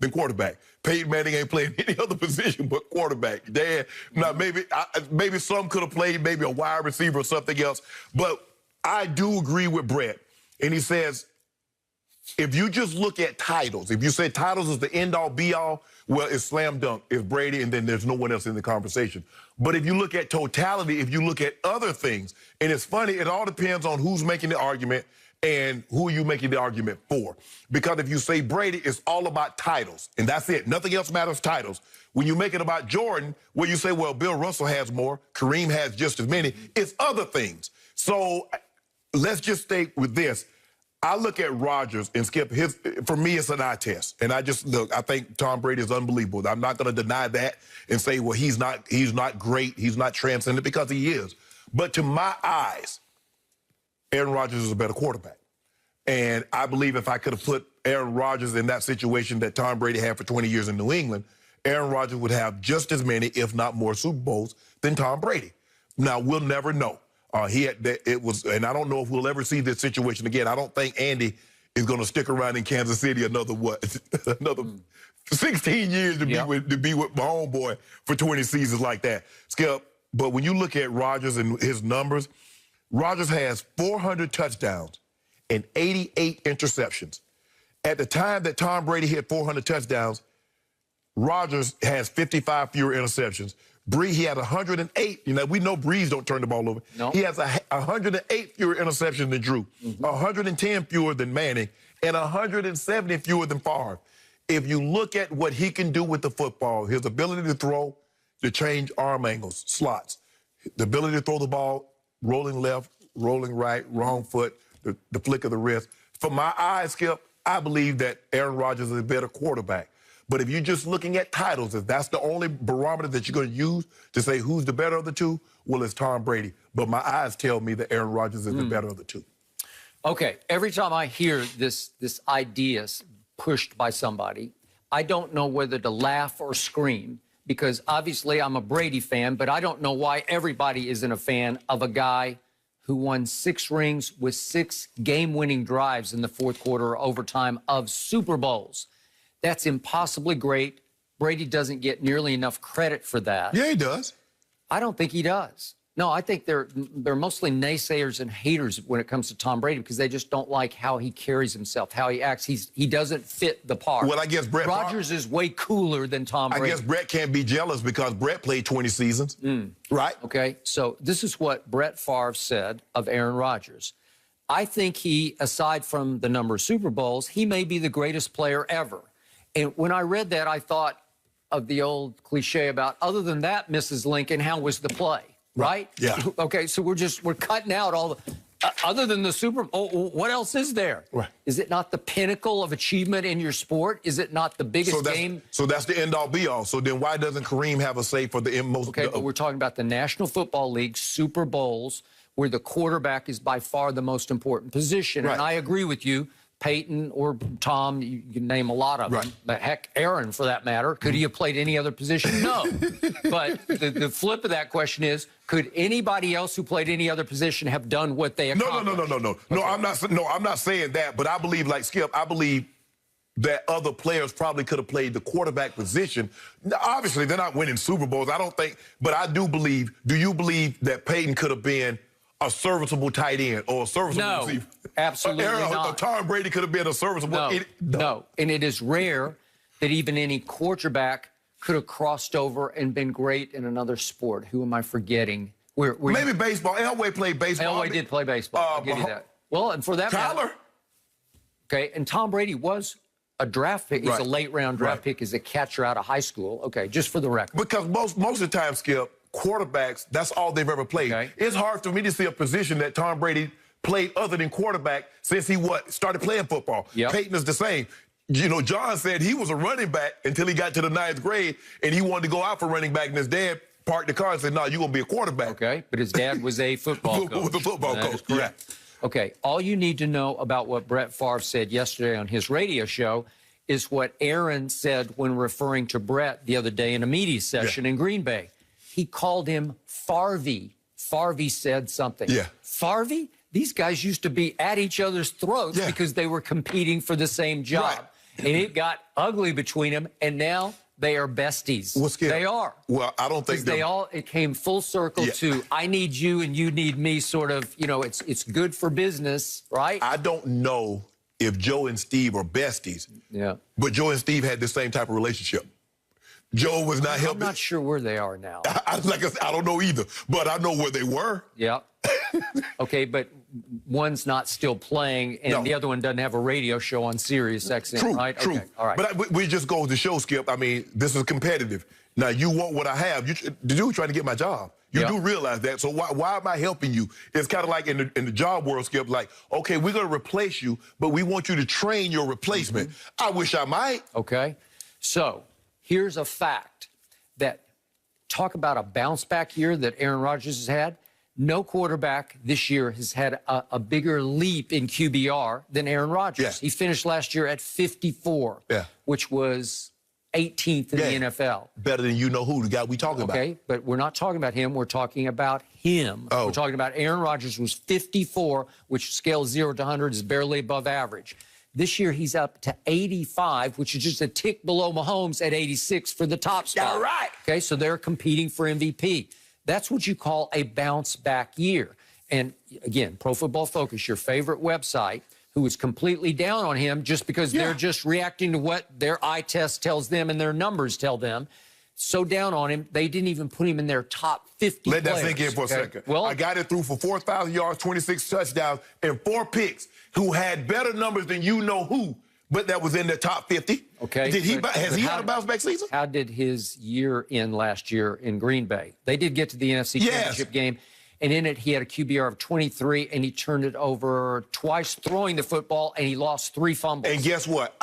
than quarterback. Peyton Manning ain't playing any other position but quarterback. Dan, now maybe some could have played maybe a wide receiver or something else, but I do agree with Brett. And he says, if you just look at titles, if you say titles is the end-all, be-all, well, it's slam dunk. It's Brady, and then there's no one else in the conversation. But if you look at totality, if you look at other things, and it's funny, it all depends on who's making the argument and who are you making the argument for. Because if you say Brady, it's all about titles, and that's it. Nothing else matters, titles. When you make it about Jordan, where you say, well, Bill Russell has more, Kareem has just as many, it's other things. So let's just stay with this. I look at Rodgers and Skip, for me, it's an eye test. And I think Tom Brady is unbelievable. I'm not going to deny that and say, well, he's not great, he's not transcendent, because he is. But to my eyes, Aaron Rodgers is a better quarterback. And I believe if I could have put Aaron Rodgers in that situation that Tom Brady had for 20 years in New England, Aaron Rodgers would have just as many, if not more, Super Bowls than Tom Brady. Now, we'll never know. And I don't know if we'll ever see this situation again. I don't think Andy is going to stick around in Kansas City another 16 years to be with my homeboy for 20 seasons like that, Skip. But when you look at Rodgers and his numbers, Rodgers has 400 touchdowns and 88 interceptions. At the time that Tom Brady hit 400 touchdowns, Rodgers has 55 fewer interceptions. He had 108. You know, we know Breeze don't turn the ball over. No. He has 108 fewer interceptions than Drew, 110 fewer than Manning, and 170 fewer than Favre. If you look at what he can do with the football, his ability to throw, to change arm angles, slots, the ability to throw the ball, rolling left, rolling right, wrong foot, the flick of the wrist. From my eyes, Skip, I believe that Aaron Rodgers is a better quarterback. But if you're just looking at titles, if that's the only barometer that you're going to use to say who's the better of the two, well, it's Tom Brady. But my eyes tell me that Aaron Rodgers is the better of the two. Okay, every time I hear this idea pushed by somebody, I don't know whether to laugh or scream, because obviously I'm a Brady fan, but I don't know why everybody isn't a fan of a guy who won 6 rings with 6 game-winning drives in the fourth quarter or overtime of Super Bowls. That's impossibly great. Brady doesn't get nearly enough credit for that. Yeah, he does. I don't think he does. No, I think they're mostly naysayers and haters when it comes to Tom Brady, because they just don't like how he carries himself, how he acts. He doesn't fit the part. Well, I guess Brett Rodgers is way cooler than Tom Brady. I guess Brett can't be jealous because Brett played 20 seasons, right? Okay, so this is what Brett Favre said of Aaron Rodgers. I think he, aside from the number of Super Bowls, he may be the greatest player ever. And when I read that, I thought of the old cliche about, other than that, Mrs. Lincoln, how was the play, right? Yeah. Okay, so we're cutting out all the, other than the Super Bowl, what else is there? Right. Is it not the pinnacle of achievement in your sport? Is it not the biggest game? So that's the end-all, be-all. So then why doesn't Kareem have a say for the most? Okay, but we're talking about the National Football League Super Bowls, where the quarterback is by far the most important position. Right. And I agree with you. Peyton or Tom, you can name a lot of them. But heck, Aaron, for that matter, could he have played any other position? No. But the flip of that question is, could anybody else who played any other position have done what they accomplished? No. Okay. I'm not saying that. But I believe, like Skip, I believe that other players probably could have played the quarterback position. Obviously, they're not winning Super Bowls. I don't think. But I do believe. Do you believe that Peyton could have been a serviceable tight end or a serviceable receiver? Absolutely not. Tom Brady could have been a serviceable. No. And it is rare that even any quarterback could have crossed over and been great in another sport. Who am I forgetting? Maybe baseball. Elway played baseball. Elway did play baseball. I'll give you that. Well, and for that matter, okay, and Tom Brady was a draft pick. He's a late-round draft pick as a catcher out of high school. Okay, just for the record. Because most of the time, Skip, quarterbacks, that's all they've ever played. Okay. It's hard for me to see a position that Tom Brady played other than quarterback since he started playing football. Yep. Peyton is the same. You know, John said he was a running back until he got to the 9th grade, and he wanted to go out for running back, and his dad parked the car and said, no, you're going to be a quarterback. Okay, but his dad was a football coach. Was a football coach, correct. Yeah. Okay, all you need to know about what Brett Favre said yesterday on his radio show is what Aaron said when referring to Brett the other day in a media session in Green Bay. He called him Farvey. Farvey said something. Yeah. Farvey? These guys used to be at each other's throats because they were competing for the same job. Right. and it got ugly between them, and now they are besties. Well, Skip, they are. Well, I don't think it came full circle to I need you and you need me, sort of, it's good for business, right? I don't know if Joe and Steve are besties. Yeah. But Joe and Steve had the same type of relationship. Joe was not helping. I'm not sure where they are now. I don't know either, but I know where they were. Yeah. Okay, but one's not still playing, and the other one doesn't have a radio show on Sirius XM, True, right? true. Okay, all right. But we just go to show, Skip. I mean, this is competitive. Now, you want what I have. The dude trying to get my job. You do realize that. So why am I helping you? It's kind of like in the job world, Skip, like, okay, we're going to replace you, but we want you to train your replacement. I wish I might. Okay. So here's a fact that talk about a bounce back year that Aaron Rodgers has had. No quarterback this year has had a bigger leap in QBR than Aaron Rodgers. Yeah. He finished last year at 54, which was 18th in the NFL. Better than you-know-who, the guy we talking about. Okay, but we're not talking about him. We're talking about him. Oh. We're talking about Aaron Rodgers was 54, which scale 0 to 100 is barely above average. This year, he's up to 85, which is just a tick below Mahomes at 86 for the top spot. All right. Okay, so they're competing for MVP. That's what you call a bounce-back year. And again, Pro Football Focus, your favorite website, who is completely down on him just because they're just reacting to what their eye test tells them and their numbers tell them. So down on him, they didn't even put him in their top 50 Let players. that sink in for a second. Well, I got it through for 4,000 yards, 26 touchdowns, and 4 picks, who had better numbers than you-know-who, but that was in the top 50. Okay. Has he had a bounce-back season? How did his year end last year in Green Bay? They did get to the NFC Championship game, and in it he had a QBR of 23, and he turned it over twice throwing the football, and he lost 3 fumbles. And guess what?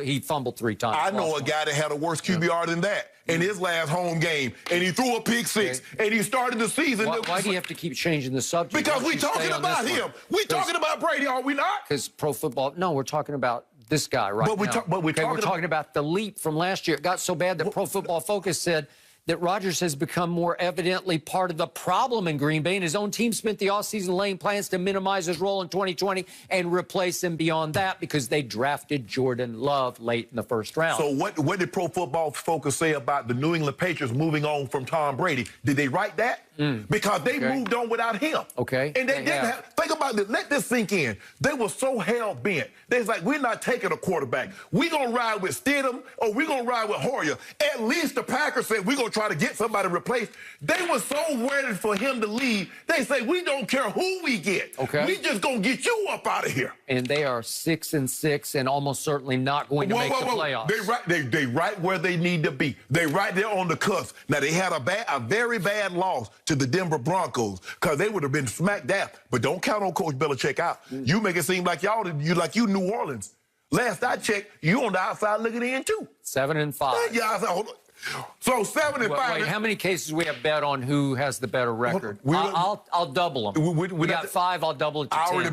He fumbled 3 times. I know a guy that had a worse QBR than that in his last home game, and he threw a pick 6, and he started the season. Why do you have to keep changing the subject? Because we're talking about him. We're talking about Brady, are we not? Because pro football, no, we're talking about this guy right now. We're talking about the leap from last year. It got so bad that Pro Football Focus said that Rodgers has become more evidently part of the problem in Green Bay, and his own team spent the offseason laying plans to minimize his role in 2020 and replace him beyond that because they drafted Jordan Love late in the first round. So what did Pro Football Focus say about the New England Patriots moving on from Tom Brady? Did they write that? Because they moved on without him. Okay. And they didn't have, think about this, let this sink in. They were so hell-bent. They was like, we're not taking a quarterback. We're going to ride with Stidham or we're going to ride with Hoyer. At least the Packers said, we're going to try to get somebody replaced. They were so ready for him to leave. They say, we don't care who we get. Okay. We just going to get you up out of here. And they are 6-6 and almost certainly not going to make the playoffs. They right where they need to be. They right there on the cusp. Now, they had a very bad loss to the Denver Broncos because they would have been smacked down. But don't count on Coach Belichick out. You make it seem like you New Orleans. Last I checked, you on the outside looking in too. 7-5. Yeah, hold on. So 7-5. Wait, how many cases we have bet on who has the better record? I'll double them. We got 5. I'll double it to 10. I already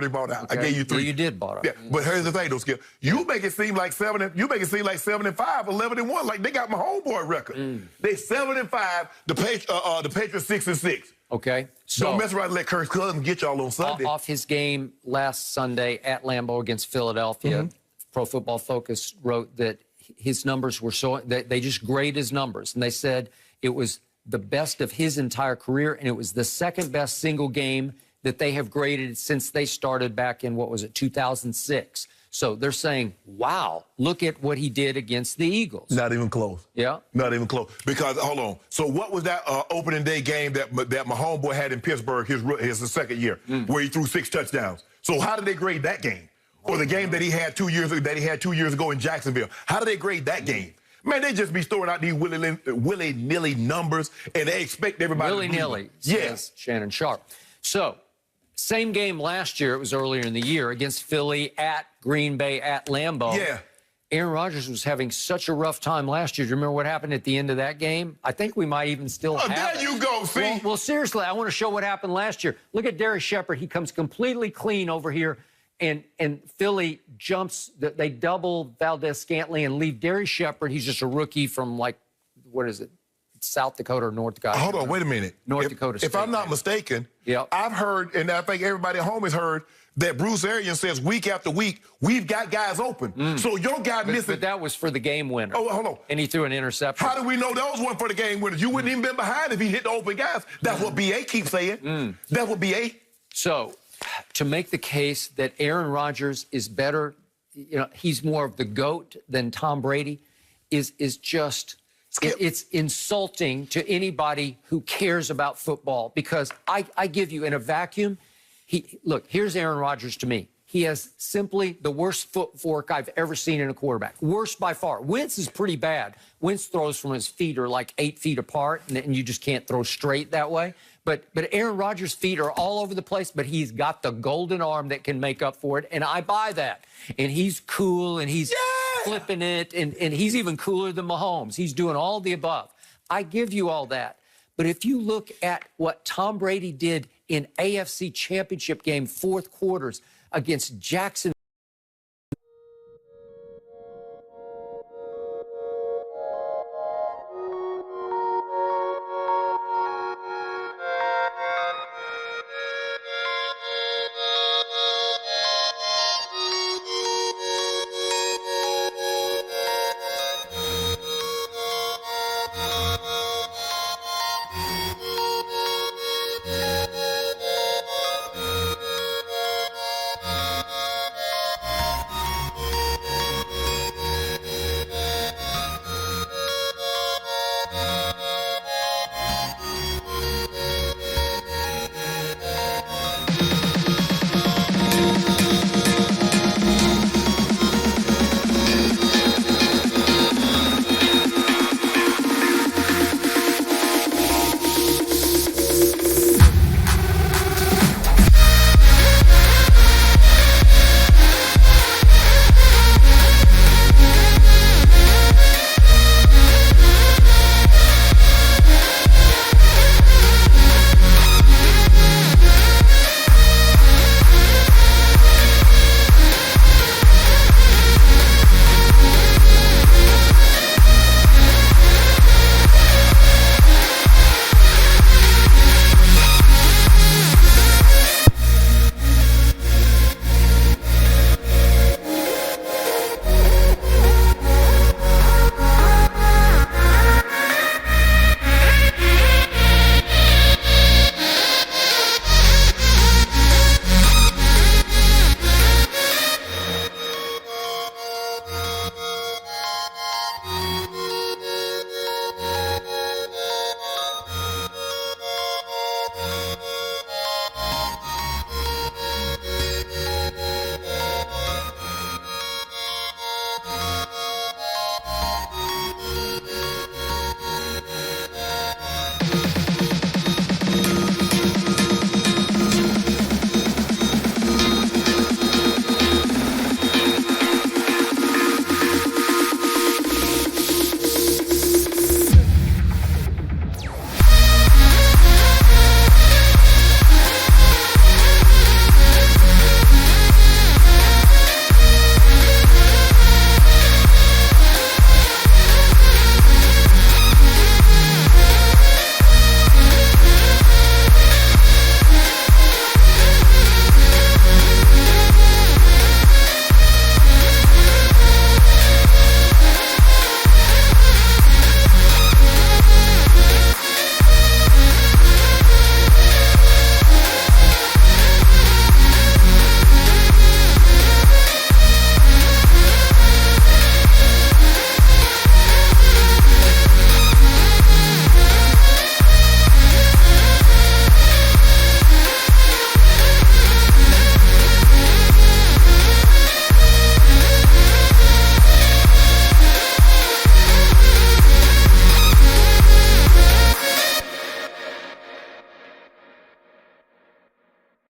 bought out. Okay. I gave you 3. Yeah, you did bought out. Yeah, but here's the thing, though, Skip. You make it seem like 7-5, 11-1. Like they got my homeboy record. They 7-5. The Patriots 6-6. Okay. So don't mess around and let Kirk Cousins get y'all on Sunday. Off his game last Sunday at Lambeau against Philadelphia, Pro Football Focus wrote that his numbers were they just grade his numbers. And they said it was the best of his entire career, and it was the second best single game that they have graded since they started back in, 2006. So they're saying, wow, look at what he did against the Eagles. Not even close. Yeah. Not even close. Because, hold on. So what was that opening day game that my homeboy had in Pittsburgh his second year, where he threw 6 touchdowns? So how did they grade that game? Or the game that he had 2 years ago in Jacksonville? How do they grade that game? Man, they just be throwing out these willy-nilly numbers, and they expect everybody to willy-nilly, says Shannon Sharp. So, same game last year, it was earlier in the year, against Philly, at Green Bay, at Lambeau. Yeah. Aaron Rodgers was having such a rough time last year. Do you remember what happened at the end of that game? I think we might even still have there it. You go, see? Well, seriously, I want to show what happened last year. Look at Darius Shepard. He comes completely clean over here. And Philly jumps, they double Valdez-Scantling and leave Darius Shepard. He's just a rookie from, South Dakota or North Dakota. Hold on, wait a minute. North Dakota State. If I'm not mistaken, I've heard, and I think everybody at home has heard, that Bruce Arians says week after week, we've got guys open. So your guy missing. But that was for the game winner. Oh, hold on. And he threw an interception. How do we know those weren't for the game winners? You wouldn't even been behind if he hit the open guys. That's what BA keeps saying. That's what BA. So, to make the case that Aaron Rodgers is better, he's more of the GOAT than Tom Brady, is just, it's insulting to anybody who cares about football, because I give you, in a vacuum, look, here's Aaron Rodgers to me. He has simply the worst footwork I've ever seen in a quarterback. Worst by far. Wentz is pretty bad. Wentz throws from his feet are like 8 feet apart, and you just can't throw straight that way. But Aaron Rodgers' feet are all over the place, but he's got the golden arm that can make up for it, and I buy that. And he's cool, and he's flipping it, and he's even cooler than Mahomes. He's doing all the above. I give you all that. But if you look at what Tom Brady did in AFC Championship game fourth quarters against Jackson,